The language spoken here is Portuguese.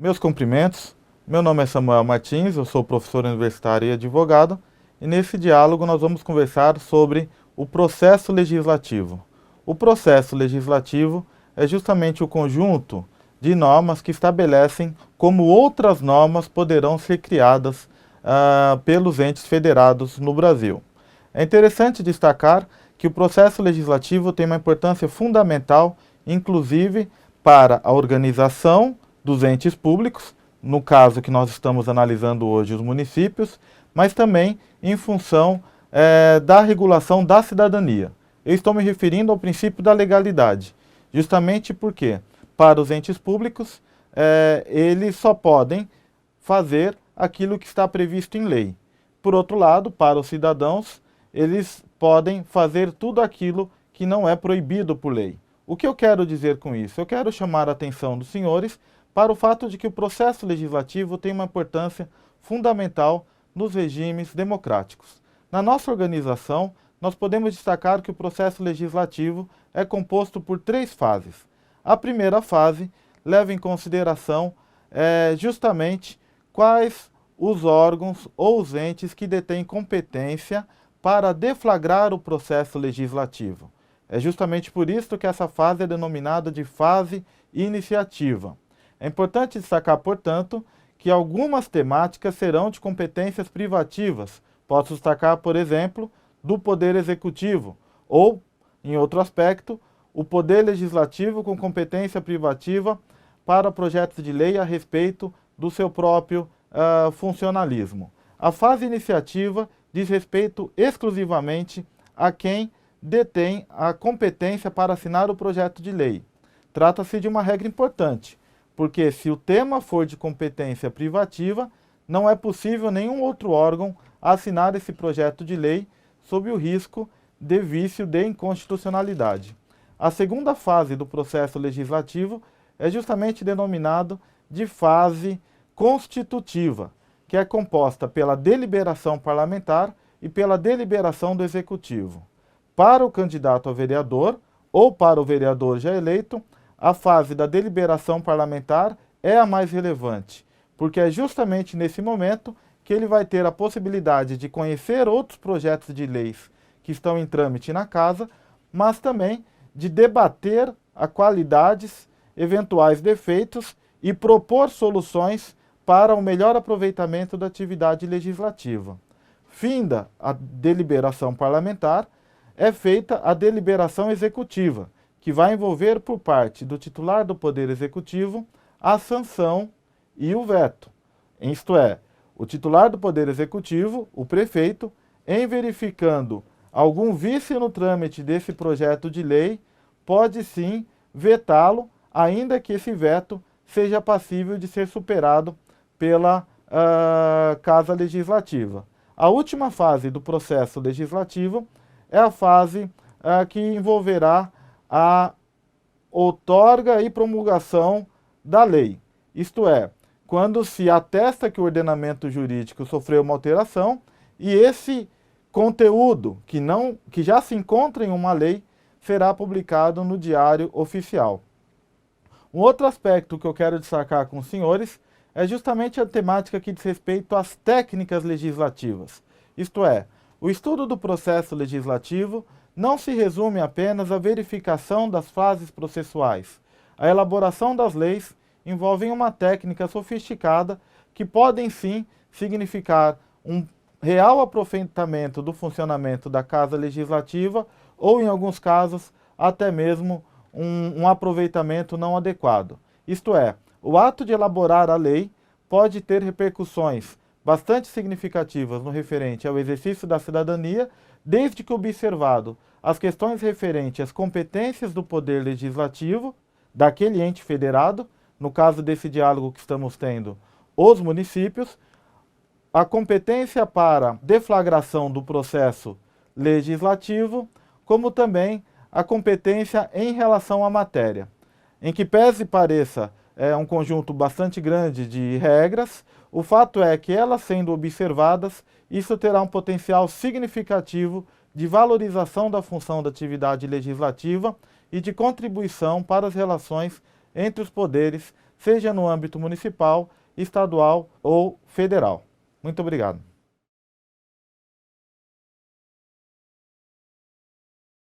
Meus cumprimentos. Meu nome é Samuel Martins, eu sou professor universitário e advogado, e nesse diálogo nós vamos conversar sobre o processo legislativo. O processo legislativo é justamente o conjunto de normas que estabelecem como outras normas poderão ser criadas pelos entes federados no Brasil. É interessante destacar que o processo legislativo tem uma importância fundamental, inclusive para a organização dos entes públicos, no caso que nós estamos analisando hoje, os municípios, mas também em função da regulação da cidadania. Eu estou me referindo ao princípio da legalidade, justamente porque, para os entes públicos, eles só podem fazer aquilo que está previsto em lei. Por outro lado, para os cidadãos, eles podem fazer tudo aquilo que não é proibido por lei. O que eu quero dizer com isso? Eu quero chamar a atenção dos senhores para o fato de que o processo legislativo tem uma importância fundamental nos regimes democráticos. Na nossa organização, nós podemos destacar que o processo legislativo é composto por 3 fases. A primeira fase leva em consideração justamente quais os órgãos ou os entes que detêm competência para deflagrar o processo legislativo. É justamente por isso que essa fase é denominada de fase iniciativa. É importante destacar, portanto, que algumas temáticas serão de competências privativas. Posso destacar, por exemplo, do Poder Executivo, ou, em outro aspecto, o Poder Legislativo com competência privativa para projetos de lei a respeito do seu próprio funcionalismo. A fase iniciativa diz respeito exclusivamente a quem detém a competência para assinar o projeto de lei. Trata-se de uma regra importante, porque se o tema for de competência privativa, não é possível nenhum outro órgão assinar esse projeto de lei sob o risco de vício de inconstitucionalidade. A segunda fase do processo legislativo é justamente denominado de fase constitutiva, que é composta pela deliberação parlamentar e pela deliberação do executivo. Para o candidato a vereador ou para o vereador já eleito, a fase da deliberação parlamentar é a mais relevante, porque é justamente nesse momento que ele vai ter a possibilidade de conhecer outros projetos de leis que estão em trâmite na casa, mas também de debater a qualidades, eventuais defeitos e propor soluções para o melhor aproveitamento da atividade legislativa. Finda a deliberação parlamentar, é feita a deliberação executiva, que vai envolver por parte do titular do Poder Executivo a sanção e o veto. Isto é, o titular do Poder Executivo, o prefeito, em verificando algum vício no trâmite desse projeto de lei, pode sim vetá-lo, ainda que esse veto seja passível de ser superado pela Casa Legislativa. A última fase do processo legislativo é a fase que envolverá a outorga e promulgação da lei. Isto é, quando se atesta que o ordenamento jurídico sofreu uma alteração e esse conteúdo que já se encontra em uma lei será publicado no Diário Oficial. Um outro aspecto que eu quero destacar com os senhores é justamente a temática que diz respeito às técnicas legislativas. Isto é, o estudo do processo legislativo não se resume apenas à verificação das fases processuais. A elaboração das leis envolve uma técnica sofisticada que podem sim significar um real aproveitamento do funcionamento da Casa Legislativa ou, em alguns casos, até mesmo um aproveitamento não adequado. Isto é, o ato de elaborar a lei pode ter repercussões bastante significativas no referente ao exercício da cidadania, desde que observado as questões referentes às competências do Poder Legislativo, daquele ente federado, no caso desse diálogo que estamos tendo, os municípios, a competência para deflagração do processo legislativo, como também a competência em relação à matéria. Em que pese pareça um conjunto bastante grande de regras, o fato é que elas sendo observadas, isso terá um potencial significativo de valorização da função da atividade legislativa e de contribuição para as relações entre os poderes, seja no âmbito municipal, estadual ou federal. Muito obrigado.